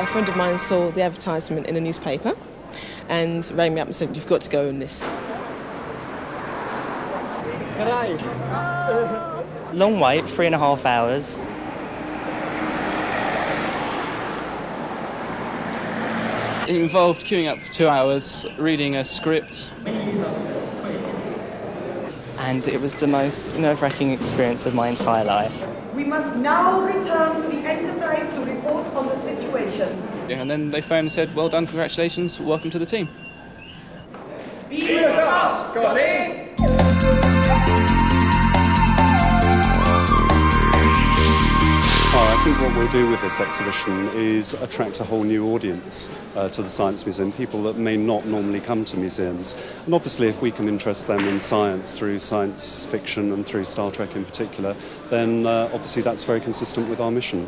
a friend of mine saw the advertisement in a newspaper and rang me up and said, "You've got to go on this." Long wait, 3.5 hours. It involved queuing up for 2 hours, reading a script. And it was the most nerve-wracking experience of my entire life. We must now return to the Enterprise to report on the situation. Yeah, and then they phoned and said, "Well done, congratulations, welcome to the team." Be with us, Scotty! I think what we'll do with this exhibition is attract a whole new audience to the Science Museum, people that may not normally come to museums. And obviously if we can interest them in science through science fiction and through Star Trek in particular, then obviously that's very consistent with our mission.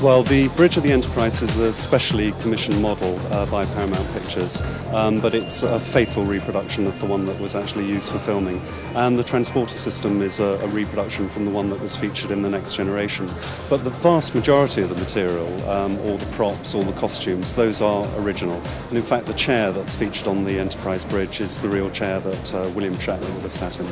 Well, the Bridge of the Enterprise is a specially commissioned model by Paramount Pictures, but it's a faithful reproduction of the one that was actually used for filming. And the transporter system is a reproduction from the one that was featured in The Next Generation. But the vast majority of the material, all the props, all the costumes, those are original. And in fact, the chair that's featured on the Enterprise Bridge is the real chair that William Shatner would have sat in.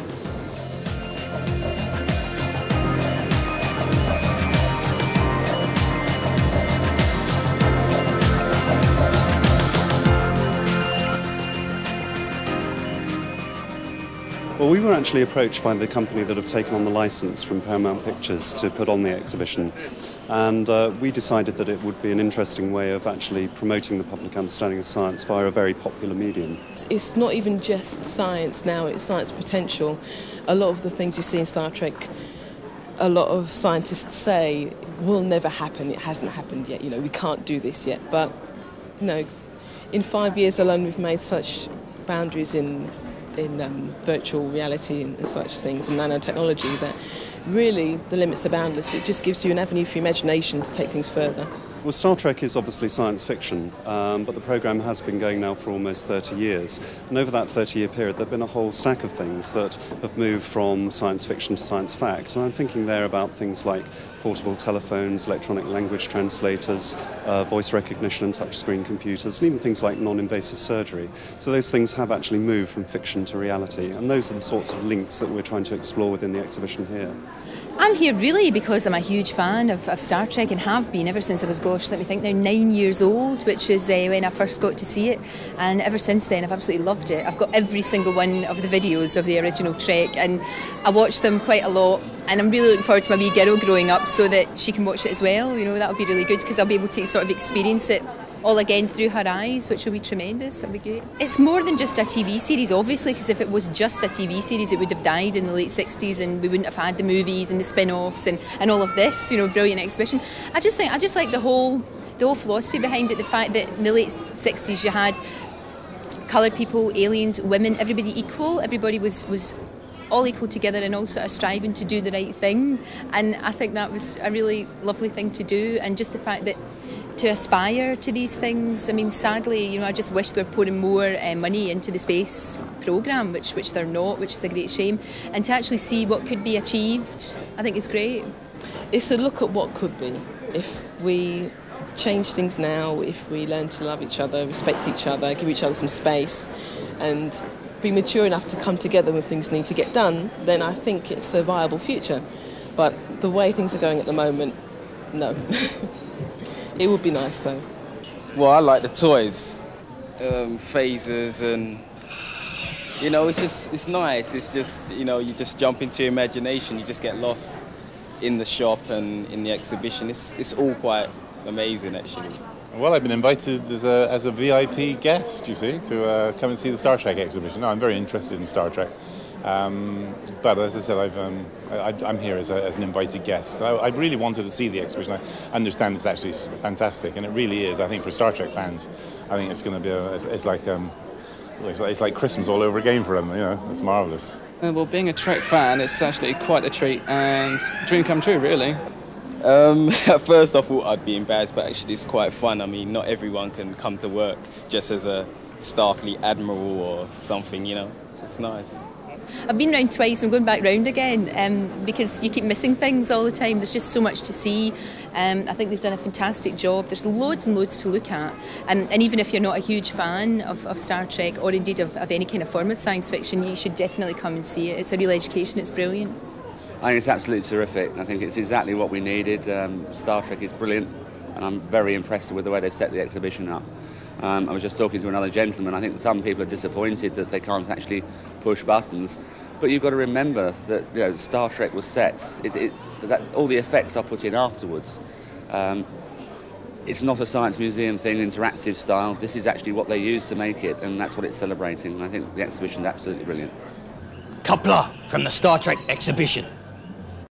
Well, we were actually approached by the company that have taken on the license from Paramount Pictures to put on the exhibition, and we decided that it would be an interesting way of actually promoting the public understanding of science via a very popular medium. It's not even just science now, it's science potential. A lot of the things you see in Star Trek, a lot of scientists say will never happen, it hasn't happened yet, we can't do this yet, but in 5 years alone we've made such boundaries in virtual reality and such things, and nanotechnology, that really the limits are boundless. It just gives you an avenue for your imagination to take things further. Well, Star Trek is obviously science fiction, but the programme has been going now for almost 30 years. And over that 30-year period, there have been a whole stack of things that have moved from science fiction to science fact. And I'm thinking there about things like portable telephones, electronic language translators, voice recognition and touchscreen computers, and even things like non-invasive surgery. So those things have actually moved from fiction to reality. And those are the sorts of links that we're trying to explore within the exhibition here. I'm here really because I'm a huge fan of Star Trek and have been ever since I was, let me think now, 9 years old, which is when I first got to see it. And ever since then I've absolutely loved it. I've got every single one of the videos of the original Trek and I watch them quite a lot. And I'm really looking forward to my wee girl growing up so that she can watch it as well. That would be really good because I'll be able to sort of experience it all again through her eyes, which will be tremendous. It'll be great. It's more than just a TV series, obviously, because if it was just a TV series, it would have died in the late 60s and we wouldn't have had the movies and the spin-offs and all of this, brilliant exhibition. I just like the whole philosophy behind it, the fact that in the late 60s you had coloured people, aliens, women, everybody equal, everybody was all equal together and all sort of striving to do the right thing. And I think that was a really lovely thing to do, and just the fact that to aspire to these things. I mean, sadly, I just wish they were pouring more money into the space programme, which they're not, which is a great shame. And to actually see what could be achieved, I think is great. It's a look at what could be. If we change things now, if we learn to love each other, respect each other, give each other some space, and be mature enough to come together when things need to get done, then I think it's a viable future. But the way things are going at the moment, no. It would be nice though. Well, I like the toys, phasers, and it's nice. It's just you just jump into your imagination. You just get lost in the shop and in the exhibition. It's all quite amazing actually. Well, I've been invited as a VIP guest, you see, to come and see the Star Trek exhibition. Now, I'm very interested in Star Trek, But as I said, I'm here as an invited guest. I really wanted to see the exhibition. I understand it's actually fantastic, and it really is. I think for Star Trek fans, I think it's going to be it's like Christmas all over again for them. You know, it's marvellous. Well, being a Trek fan, it's actually quite a treat and dream come true, really. At first I thought I'd be embarrassed, but actually it's quite fun. I mean, not everyone can come to work just as a Starfleet Admiral or something, you know. It's nice. I've been round twice, I'm going back round again because you keep missing things all the time. There's just so much to see. I think they've done a fantastic job. There's loads and loads to look at. And even if you're not a huge fan of Star Trek or indeed of any kind of form of science fiction, you should definitely come and see it. It's a real education, it's brilliant. I think it's absolutely terrific. I think it's exactly what we needed. Star Trek is brilliant, and I'm very impressed with the way they've set the exhibition up. I was just talking to another gentleman. I think some people are disappointed that they can't actually push buttons, but you've got to remember that Star Trek was sets. That all the effects are put in afterwards. It's not a science museum thing, interactive style. This is actually what they use to make it, and that's what it's celebrating. And I think the exhibition is absolutely brilliant. Coupler from the Star Trek exhibition.